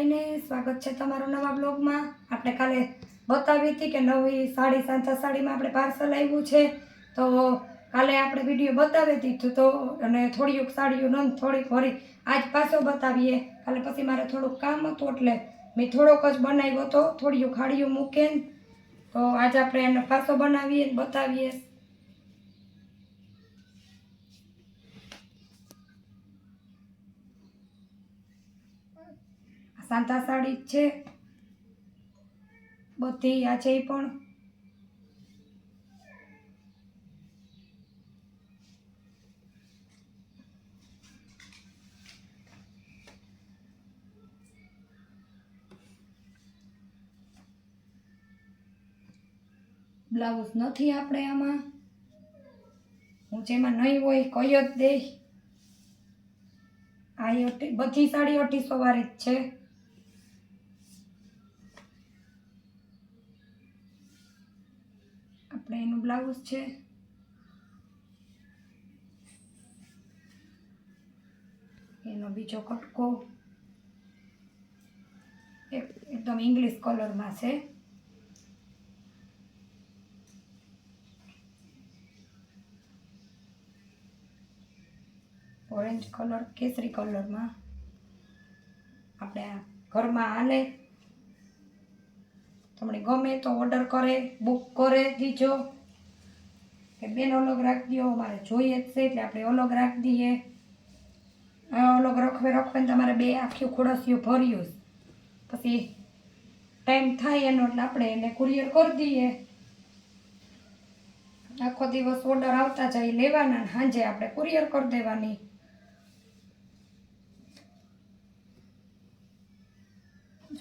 બધાને સ્વાગત છે તમારું નવા બ્લોગમાં। આપણે કાલે બતાવી હતી કે નવી સાડી સાંતા સાડીમાં આપણે પાર્સલ આવ્યું છે, તો કાલે આપણે વિડીયો બતાવી દીધું તો અને થોડીક સાડીઓ નંદ થોડીક વળી આજ પાછો બતાવીએ। કાલે પછી મારે થોડુંક કામ હતું એટલે મેં થોડોક જ બનાવ્યો હતો, થોડીક ખાડીઓ મૂકે તો આજ આપણે એને પાછો બનાવીએ બતાવીએ। સાંતા સાડી છે બધી, આ છે પણ બ્લાઉઝ નથી આપણે આમાં, હું જેમાં નહીં હોય કઈ જ દઈશ। આ બધી સાડી 2800 વાળી જ છે। આપણે એનું બ્લાઉઝ છે, એનો બીજો કટકો એકદમ ઇંગ્લિશ કલરમાં છે। ઓરેન્જ કલર કેસરી કલરમાં આપણે આ ઘરમાં હાલે, તમને ગમે તો ઓર્ડર કરે બુક કરે દીજો કે બેન અલગ રાખી દો, અમારે જોઈએ જ છે એટલે આપણે અલગ રાખી દઈએ। અલગ રખવે તમારે બે આખી ખોડસીઓ ભર્યું પછી ટાઈમ થાય એનો એટલે આપણે એને કુરિયર કરી દઈએ। આખો દિવસ ઓર્ડર આવતા જાય લેવાના, સાંજે આપણે કુરિયર કરી દેવાની।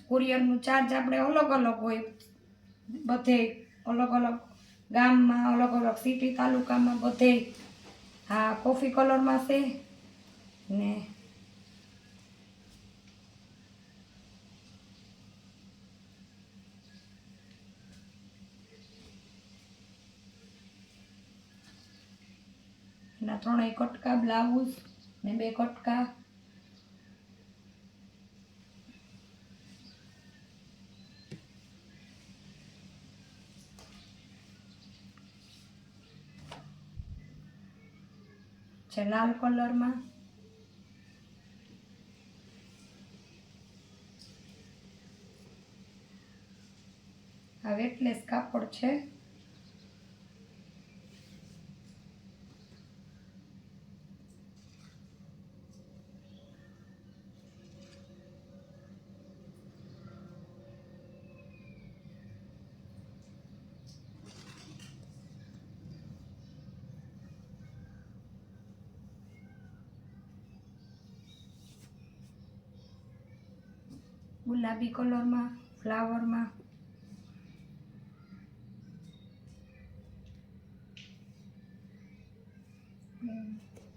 કુરિયરનું ચાર્જ આપણે અલગ અલગ હોય, બધે અલગ અલગ ગામમાં અલગ અલગ સિટી તાલુકામાં બધે। આ કોફી કલરમાં છે ને એના 3 કટકા બ્લાઉઝ ને 2 કટકા। છે લાલ કલરમાં, આ વેટલેસ કાપડ છે। ગુલાબી કલરમાં ફ્લાવરમાં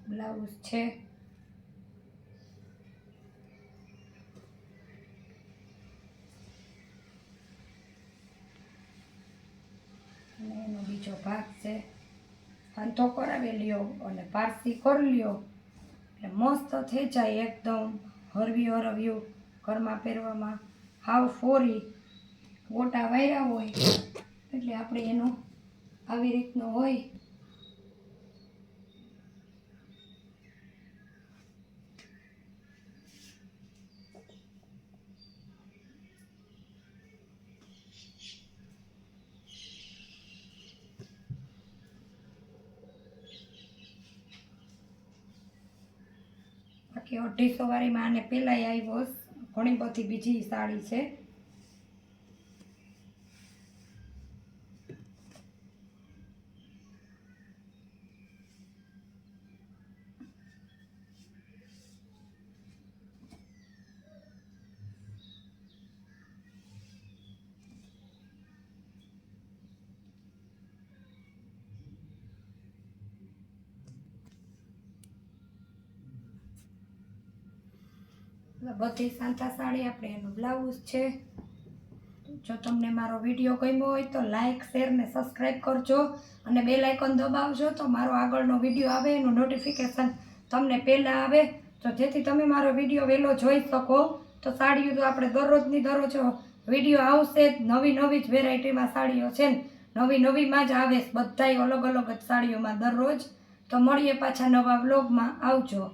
બ્લાઉઝ છે। અને એનો બીજો ભાગ છે, હાંધો કરાવી લ્યો અને પારસી કરી લ્યો એટલે મસ્ત થઈ જાય, એકદમ હરવી હરવ્યું ઘરમાં પહેરવામાં હાવ ફોરી ગોટા વાયરા હોય એટલે આપણે એનો આવી રીતનો હોય। બાકી 250 વાળીમાં આને પહેલાંય આવ્યો, ઘણી બધી બીજી સાડી છે। બધી સાંતા સાડી આપણે એનું બ્લાઉઝ છે। જો તમને મારો વિડીયો ગમ્યો હોય તો લાઈક શેર ને સબસ્ક્રાઈબ કરજો અને બેલ આઇકોન દબાવજો તો મારો આગળનો વિડીયો આવે એનું નોટિફિકેશન તમને પહેલાં આવે, તો જેથી તમે મારો વિડીયો વહેલો જોઈ શકો। તો સાડીઓ તો આપણે દરરોજની દરરોજ વિડીયો આવશે જ. નવી નવી જ વેરાયટીમાં સાડીઓ છે ને નવી નવીમાં જ આવે છે, બધાય અલગ અલગ જ સાડીઓમાં દરરોજ. તો મળીએ પાછા નવા વ્લોગમાં. આવજો.